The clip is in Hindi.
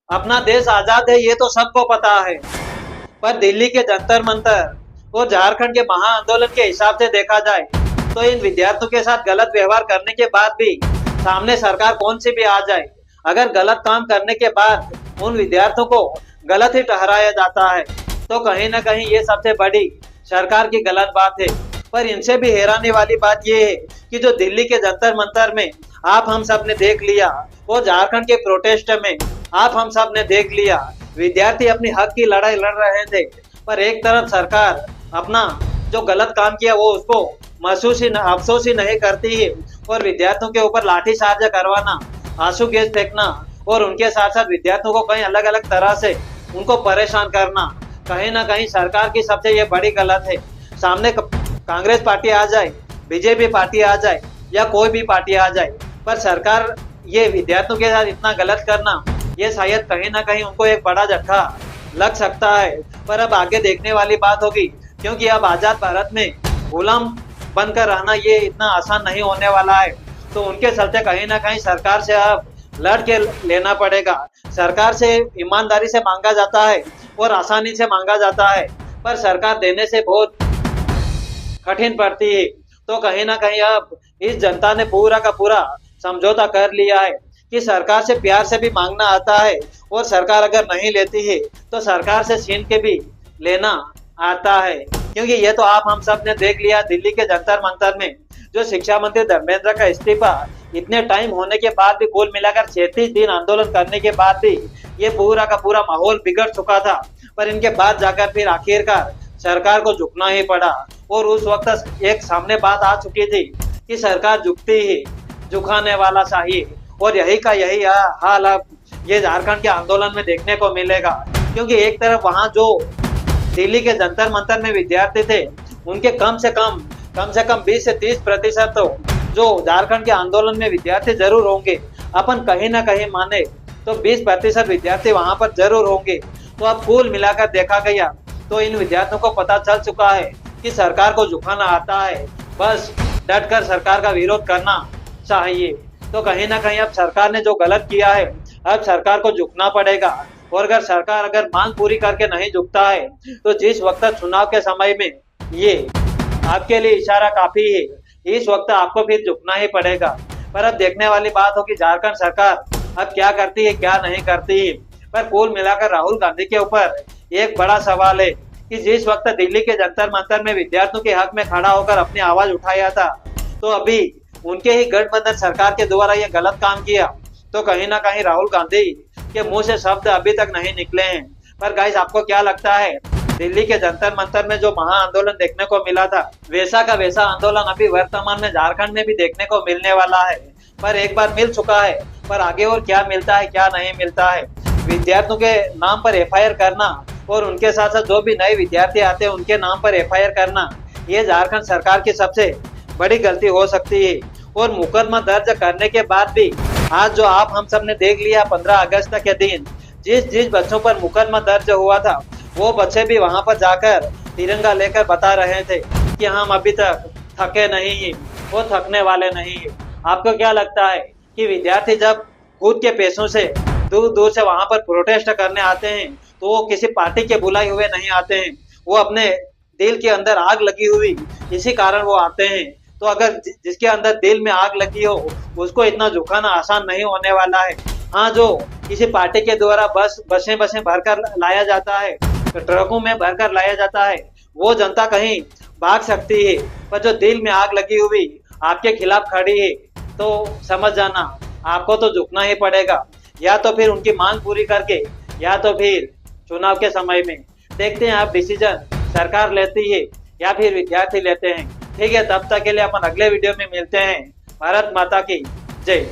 अपना देश आजाद है ये तो सबको पता है, पर दिल्ली के जंतर मंतर और झारखंड के महा आंदोलन के हिसाब से देखा जाए तो इन विद्यार्थियों के साथ गलत व्यवहार करने के बाद भी सामने सरकार कौन सी भी आ जाए, अगर गलत काम करने के बाद उन विद्यार्थियों को गलत ही ठहराया जाता है तो कहीं ना कहीं ये सबसे बड़ी सरकार की गलत बात है। पर इनसे भी हैरानी वाली बात ये है कि जो दिल्ली के जंतर मंतर में आप हम सब ने देख लिया, वो झारखंड के प्रोटेस्ट में आप हम सब ने देख लिया, विद्यार्थी अपनी हक की लड़ाई लड़ रहे थे, पर एक तरफ सरकार अपना जो गलत काम किया वो उसको अफसोस ही नहीं करती है और विद्यार्थियों के ऊपर लाठीचार्ज करवाना, आंसू गैस फेंकना और उनके साथ साथ विद्यार्थियों को कहीं अलग अलग तरह से उनको परेशान करना कहीं ना कहीं सरकार की सबसे ये बड़ी गलत है। सामने कांग्रेस पार्टी आ जाए, बीजेपी पार्टी आ जाए या कोई भी पार्टी आ जाए, पर सरकार ये विद्यार्थियों के साथ इतना गलत करना ये शायद कहीं ना कहीं उनको एक बड़ा झटका लग सकता है। पर अब आगे देखने वाली बात होगी, क्योंकि अब आजाद भारत में गुलाम बनकर रहना ये इतना आसान नहीं होने वाला है, तो उनके चलते कहीं ना कहीं सरकार से अब लड़ के लेना पड़ेगा। सरकार से ईमानदारी से मांगा जाता है और आसानी से मांगा जाता है, पर सरकार देने से बहुत कठिन पड़ती है। तो कहीं ना कहीं अब इस जनता ने पूरा का पूरा समझौता कर लिया है कि सरकार से प्यार से भी मांगना आता है और सरकार अगर नहीं लेती है तो सरकार से छीन के भी लेना आता है। क्योंकि ये तो आप हम सब ने देख लिया, दिल्ली के जंतर मंतर में जो शिक्षा मंत्री धर्मेंद्र का इस्तीफा इतने टाइम होने के बाद भी, कुल मिलाकर 36 दिन आंदोलन करने के बाद भी ये पूरा का पूरा माहौल बिगड़ चुका था, पर इनके बाद जाकर फिर आखिरकार सरकार को झुकना ही पड़ा। और उस वक्त एक सामने बात आ चुकी थी कि सरकार झुकती ही झुकाने वाला चाहिए, और यही का यही हाल अब ये झारखंड के आंदोलन में देखने को मिलेगा। क्योंकि एक तरफ वहां जो दिल्ली के जंतर मंतर में विद्यार्थी थे उनके कम से कम 20 से 30% तो जो झारखंड के आंदोलन में विद्यार्थी जरूर होंगे, अपन कहीं ना कहीं माने तो 20% विद्यार्थी वहां पर जरूर होंगे। तो अब कुल मिलाकर देखा गया तो इन विद्यार्थियों को पता चल चुका है कि सरकार को झुकाना आता है, बस डटकर सरकार का विरोध करना चाहिए। तो कहीं ना कहीं अब सरकार ने जो गलत किया है अब सरकार को झुकना पड़ेगा, और अगर सरकार मांग पूरी करके नहीं झुकता है तो जिस वक्त चुनाव के समय में ये आपके लिए इशारा काफी है, इस वक्त आपको फिर झुकना ही पड़ेगा। पर अब देखने वाली बात होगी झारखंड सरकार अब क्या करती है क्या नहीं करती है। पर कुल मिलाकर राहुल गांधी के ऊपर एक बड़ा सवाल है कि जिस वक्त दिल्ली के जंतर मंतर में विद्यार्थियों के हक में खड़ा होकर अपनी आवाज उठाया था, तो अभी उनके ही गठबंधन सरकार के द्वारा ये गलत काम किया, तो कहीं ना कहीं राहुल गांधी के मुंह से शब्द अभी तक नहीं निकले हैं। पर गाइस, आपको क्या लगता है, दिल्ली के जंतर मंतर में जो महा आंदोलन देखने को मिला था वैसा का वैसा आंदोलन अभी वर्तमान में झारखंड में भी देखने को मिलने वाला है? पर एक बार मिल चुका है, पर आगे और क्या मिलता है क्या नहीं मिलता है। विद्यार्थियों के नाम पर FIR करना और उनके साथ साथ जो भी नए विद्यार्थी आते हैं उनके नाम पर FIR करना, ये झारखंड सरकार की सबसे बड़ी गलती हो सकती है। और मुकदमा दर्ज करने के बाद भी आज जो आप हम सब ने देख लिया 15 अगस्त के दिन जिस बच्चों पर मुकदमा दर्ज हुआ था वो बच्चे भी वहां पर जाकर तिरंगा लेकर बता रहे थे कि हम अभी तक थके नहीं हैं, वो थकने वाले नहीं है। आपको क्या लगता है कि विद्यार्थी जब खुद के पैसों से दूर दूर से वहां पर प्रोटेस्ट करने आते हैं तो वो किसी पार्टी के बुलाए हुए नहीं आते हैं, वो अपने दिल के अंदर आग लगी हुई इसी कारण वो आते हैं। तो अगर जिसके अंदर दिल में आग लगी हो उसको इतना झुकाना आसान नहीं होने वाला है। हाँ, जो किसी पार्टी के द्वारा बसें भरकर लाया जाता है, ट्रकों में भरकर लाया जाता है, वो जनता कहीं भाग सकती है, पर जो दिल में आग लगी हुई आपके खिलाफ खड़ी है तो समझ जाना आपको तो झुकना ही पड़ेगा, या तो फिर उनकी मांग पूरी करके या तो फिर चुनाव के समय में। देखते हैं आप डिसीजन सरकार लेती है या फिर विद्यार्थी लेते हैं। ठीक है, तब तक के लिए अपन अगले वीडियो में मिलते हैं। भारत माता की जय।